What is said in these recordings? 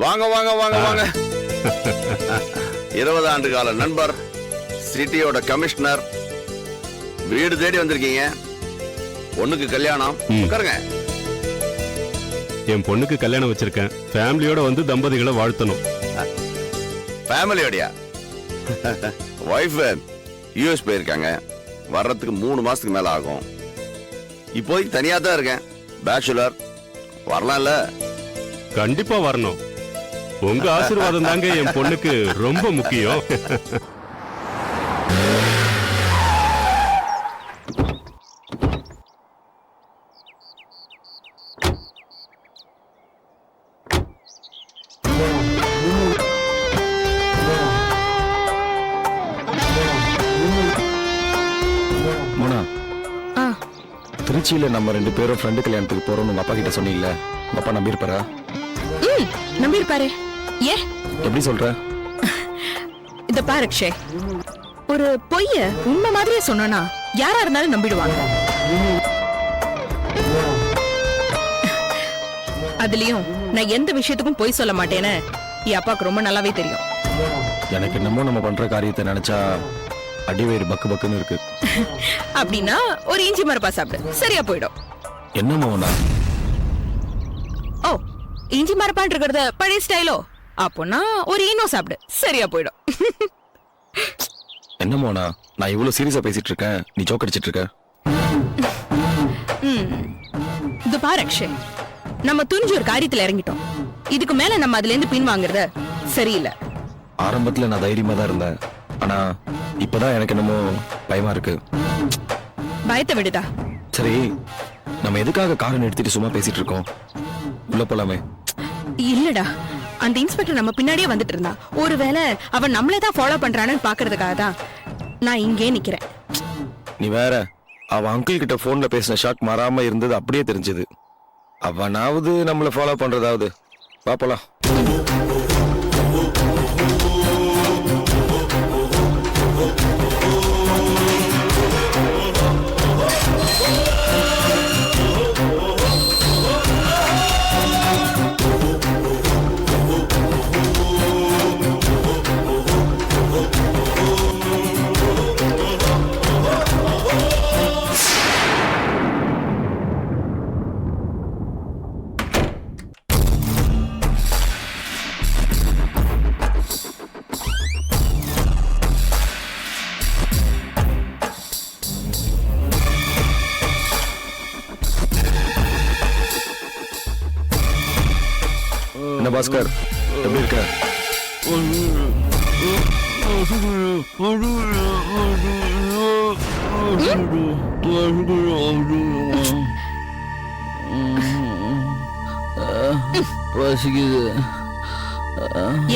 வாங்க வாங்க வாங்க வாங்க 20 ஆண்டு கால நண்பர், சிட்டியோட கமிஷனர், வீடு தேடி வந்திருக்கீங்க. பொண்ணுக்கு கல்யாணம். உட்காருங்க. என் பொண்ணுக்கு கல்யாணம் வச்சிருக்கேன். ஃபேமிலியோட வந்து தம்பதிகளை வாழ்த்தணும். ஃபேமிலியோடயா? வைஃப் யூஎஸ் போயிருக்காங்க. வர்றதுக்கு 3 மாசத்துக்கு மேல ஆகும். இப்போதைக்கு தனியா தான் இருக்கேன். பேச்சுலர். வரலாம்ல? கண்டிப்பா வரணும். உங்க ஆசீர்வாதம் தாங்க என் பொண்ணுக்கு ரொம்ப முக்கியம். மோனா, திருச்சியில நம்ம 2 பேரும் ஃப்ரெண்டு கல்யாணத்துக்கு போறோம். உங்க அப்பா கிட்ட சொன்னீங்கல்ல, உங்க அப்பா நம்பியிருப்பாரா? நம்பியிருப்பாரு. ஏ எப்படி சொல்ற? இத பாரு அக்ஷய், ஒரு பொய்ய உண்மை மாதிரியே சொன்னா யாரா இருந்தாலும் நம்பிடுவாங்க. அதுலயும் நான் எந்த விஷயத்துக்கும் பொய் சொல்ல மாட்டேன்னு என் அப்பாவுக்கு ரொம்ப நல்லாவே தெரியும். எனக்கு என்னமோ நம்ம பண்ற காரியத்தை நினைச்சா அடிவயிறு பக்கு பக்குன்னு இருக்கு. அப்படின்னா ஒரு இஞ்சி மரப்பா சாப்பிடு, சரியா போயிடும். என்ன மோனா? ஓ, இஞ்சி மரப்பான் இருக்கிறது பழைய ஸ்டைலோ? அப்போனா ஒரு ஈனோ சாப்பிடு, சரியா போயிடும். என்ன மோனா, நான் இவ்வளவு சீரியஸா பேசிட்டு இருக்கேன், நீ ஜோக் அடிச்சிட்டு இருக்க. இது பாரு அக்ஷய், நம்ம துணிஞ்சு ஒரு காரியத்துல இறங்கிட்டோம். இதுக்கு மேல நம்ம அதுல இருந்து பின் வாங்குறது சரியில்லை. ஆரம்பத்துல நான் தைரியமா தான் இருந்தேன். ஆனா இப்பதான் எனக்கு என்னமோ பயமா இருக்கு. பயத்தை விடுதா. சரி, நம்ம எதுக்காக காரை நிறுத்திட்டு சும்மா பேசிட்டு இருக்கோம்? உள்ள போலாமே. இல்லடா, அந்த இன்ஸ்பெக்டர் நம்ம பின்னாடியே வந்துட்டு இருந்தா. ஒருவேளை அவன் நம்மளே தான் ஃபாலோ பண்றான்னு பாக்குறதுக்காக தான் நான் இங்கே நிக்கிறேன். நீ வேற, அவன் அங்கிள் கிட்ட போன்ல பேசின ஷாக் மாறாம இருந்தது அப்படியே தெரிஞ்சது. அவனாவது நம்மள ஃபாலோ பண்றதாவது. வா போலாம். என்ன பாஸ்கர், எப்படி இருக்க?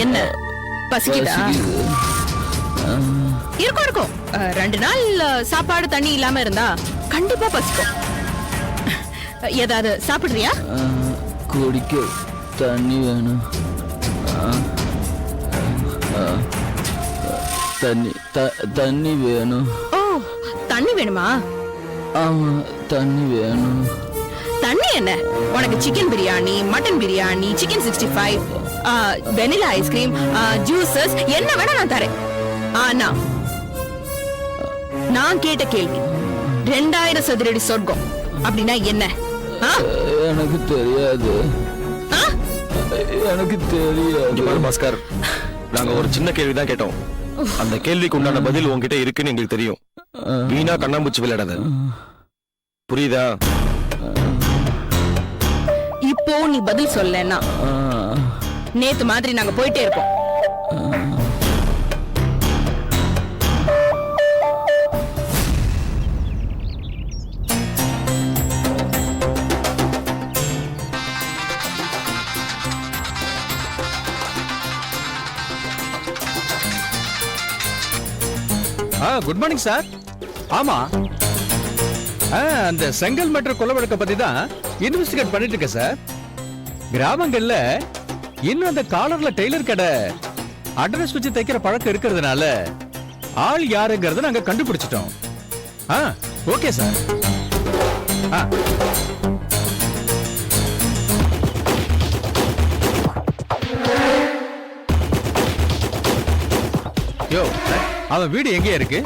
என்ன பசிக்குதா? இருக்கும் இருக்கும். 2 நாள் சாப்பாடு தண்ணி இல்லாம இருந்தா கண்டிப்பா பசிக்கும். ஏதாவது சாப்பிடுறியா? குடிக்க தண்ணி வேணும். தண்ணி வேணும். ஓ, தண்ணி வேணுமா? ஆமா, தண்ணி வேணும். தண்ணி என்ன? உனக்கு chicken biryani, mutton biryani, chicken 65, vanilla ice cream, juices என்ன வேணா நான் தரேன். ஆனா நான் கேட்ட கேள்வி, 2000 சதுரடி சொர்க்கம் அப்படின்னா என்ன? எனக்கு தெரியாது. எனக்கு தெரியாது பாஸ்கர், நாங்க ஒரு சின்ன கேள்விதான் கேட்டோம். அந்த கேள்விக்கு உண்டான பதில் உங்ககிட்ட இருக்குன்னு எங்களுக்கு தெரியும். வீணா கண்ணாம்பூச்சி விளையாடாத, புரியுதா? இப்போ நீ பதில் சொல்லனா நேத்து மாதிரி நாங்க போயிட்டே இருப்போம். Good morning sir. ஆமா, அந்த செங்கல் மற்றும் கொலை வழக்க பத்தி தான் இன்வெஸ்டிகேட் பண்ணிட்டு இருக்கேன் சார். கிராமங்கள்ல இன்னும் அந்த காலர்ல டெய்லர் கடை அட்ரஸ் வச்சு தைக்கிற பழக்கம் இருக்கிறதுனால ஆள் யாருங்கிறத நாங்க கண்டுபிடிச்சிட்டோம். Okay sir. யோ அவன் வீடு எங்கே இருக்கு?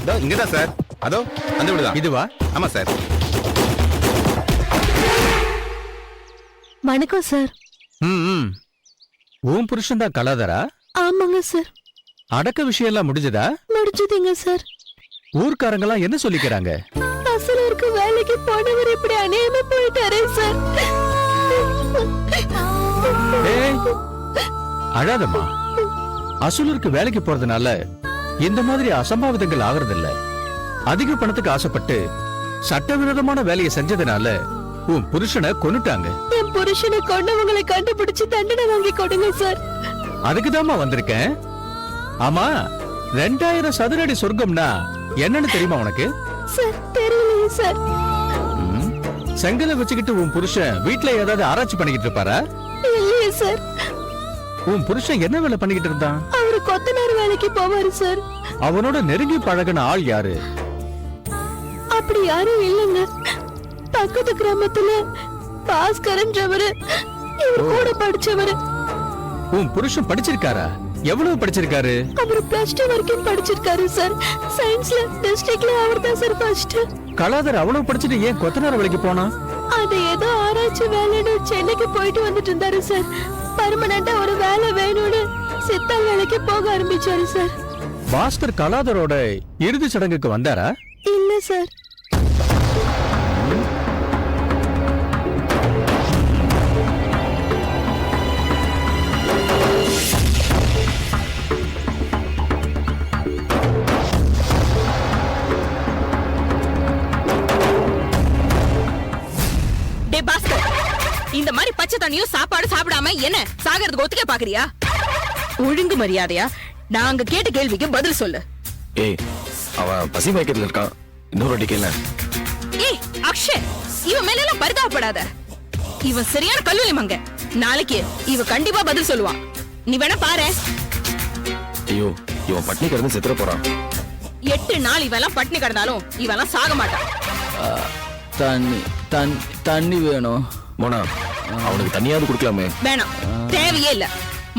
இதோ இங்கதான் சார். அதோ அந்த வீடுதான். இதுவா? ஆமா சார். வணக்கம் சார். ம் உன் புருஷன் தான் கலாதரா? ஆமாங்க சார். அடக்க விஷயம் எல்லாம் முடிஞ்சதா? முடிஞ்சதுங்க சார். ஊர்க்காரங்கெல்லாம் என்ன சொல்லிக்கிறாங்க? அசலூருக்கு வேலைக்கு போனவர் இப்படி அநியாயமா போயிட்டாரே சார். ஏய், அழாதம்மா. அசலூருக்கு வேலைக்கு போறதுனால இந்த மாதிரி அசம்பாவிதங்கள் ஆகுறதில்ல. அதிக பணத்துக்கு ஆசைப்பட்டு சட்டவிரோதமான வேலையை செஞ்சதுனால உன் புருஷனை கொன்னுட்டாங்க. என் புருஷனை கொண்டவங்களை கண்டுபிடிச்சு தண்டனை வாங்கி கொடுங்க சார். அதுக்குதாம்மா வந்திருக்கேன். ஆமா, 2000 சதுரடி சொர்க்கம்னா என்னன்னு தெரியுமா உனக்கு? சார் தெரியலையே சார். செங்கலை வச்சுக்கிட்டு உன் புருஷன் வீட்டுல ஏதாவது ஆராய்ச்சி பண்ணிக்கிட்டு இருப்பாரா? இல்லையே சார். உன் புருஷன் என்ன வேலை பண்ணிக்கிட்டு இருந்தான்? அவரு கொத்தனார் வேலைக்கு போவாரு சார். அவனோட நெருங்கி பழகின ஆள் யாரு? அப்படி யாரும் இல்லைங்க. பக்கத்து கிராமத்துல பாஸ்கரன்றவரு இவர் கூட படிச்சவரு. உன் புருஷன் படிச்சிருக்காரா? எவ்வளவு படிச்சிருக்காரு? அவர் +2 வரைக்கும் படிச்சிருக்காரு சார். சயின்ஸ்ல டிஸ்ட்ரிக்ட்ல அவர் தான் சார் ஃபர்ஸ்ட். கலாதர் அவ்வளவு படிச்சுட்டு ஏன் கொத்தனார் வேலைக்கு போனா? அது ஏதோ ஆராய்ச்சி வேலைன்னு சென்னைக்கு போயிட்டு வந்துட்டு இருந்தாரு சார். பர்மனண்டா ஒரு வேலை வேணும்னு சித்தால் வேலைக்கு போக ஆரம்பிச்சாரு சார். பாஸ்கர் கலாதரோட இறுதி சடங்குக்கு வந்தாரா? இல்ல சார். டே பாஸ்கர், இந்த மாதிரி பச்சை தண்ணியும் சாப்பாடு சாப்பிடாம என்ன சாகிறதுக்கு ஒத்துக்க பாக்குறியா? ஒழுங்கு மரியாதையா நாங்க கேட்ட கேள்விக்கு பதில் சொல்லு. ஏய், அவன் பசி மயக்கத்துல இருக்கான். இன்னொரு வாட்டி கேள. ஏய் அக்ஷய், இவன் மேல எல்லாம் பரிதாபப்படாத. இவன் சரியான கல்லூரி மங்க. நாளைக்கு இவ கண்டிப்பா பதில் சொல்லுவான். நீ வேணா பாரு. ஐயோ, இவன் பட்னி கிடந்து செத்துற போறான். 8 நாள் இவெல்லாம் பட்டினி கிடந்தாலும் இவெல்லாம் சாக மாட்டான். தண்ணி தண்ணி வேணும். மோனா, அவனுக்கு தண்ணியாவது குடுக்கலாமே. வேணாம், தேவையே இல்ல.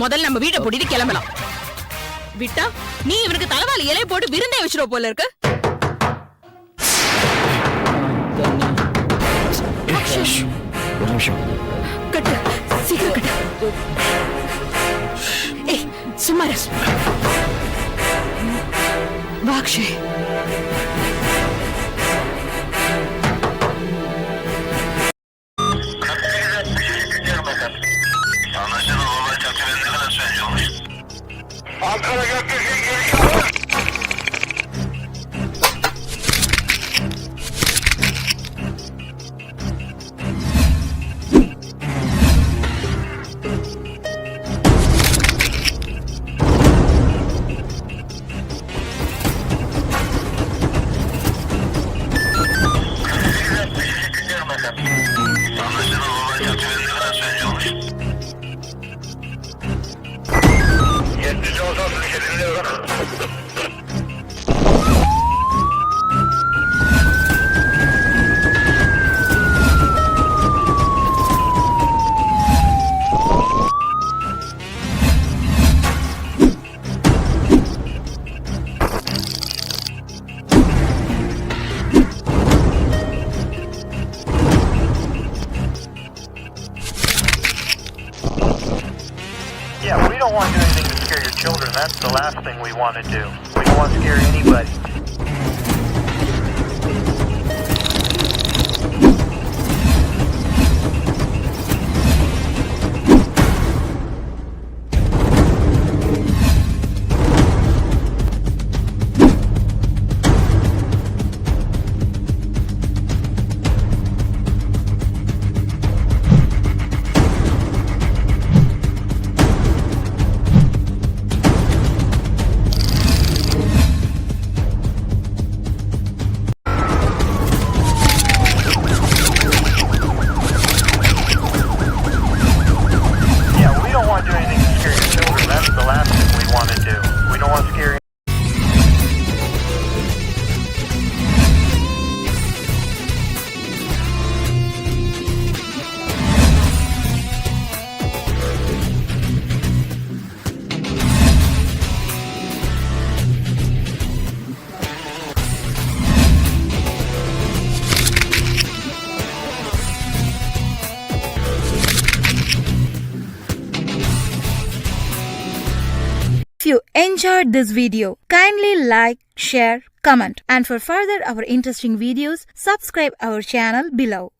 முதல்ல நம்ம வீட்டை பூட்டிட்டு கிளம்பலாம். விட்டா நீ இவனுக்கு தலைவாளி இலைய போட்டு விருந்தே வச்சிருவ போல இருக்கு. ஒரு நிமிஷம். கட்டு, சீக்கிரம் கட்டு. ஏய் சும்மா இரு. வா Akshay. Yeah, we don't want to do anything to scare your children. That's the last thing we want to do. We don't want to scare anybody. If you enjoyed this video, kindly like, share, comment, and for further our interesting videos, subscribe our channel below.